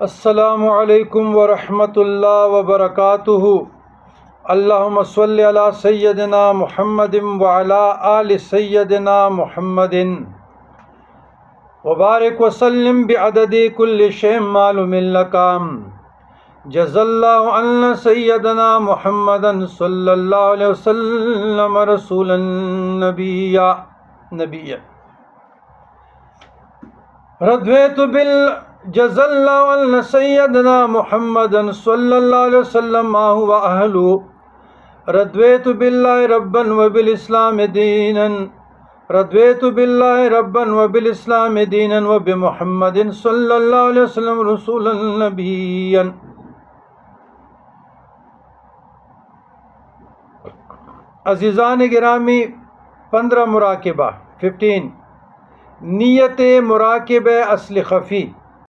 السلام علیکم ورحمۃ اللہ وبرکاتہ۔ اللہم صلی علی سیدنا محمد وعلی آل سیدنا محمد وبارک وسلم بعدد کل شیء معلوم لک۔ جزا اللہ عنا سیدنا محمد صلی اللہ علیہ وسلم رسولا نبیا۔ رضیت جزا اللہ عنا سیدنا محمد صلی اللہ علیہ وسلم ما هو اہلہ۔ رضیت باللہ ربا وبالاسلام دینا، رضیت باللہ ربا وبالاسلام دینا وبمحمد صلی اللہ علیہ وسلم رسولا نبیا۔ عزیزان گرامی، 15 مراقبہ 15 نیت مراقبہ اصل خفی۔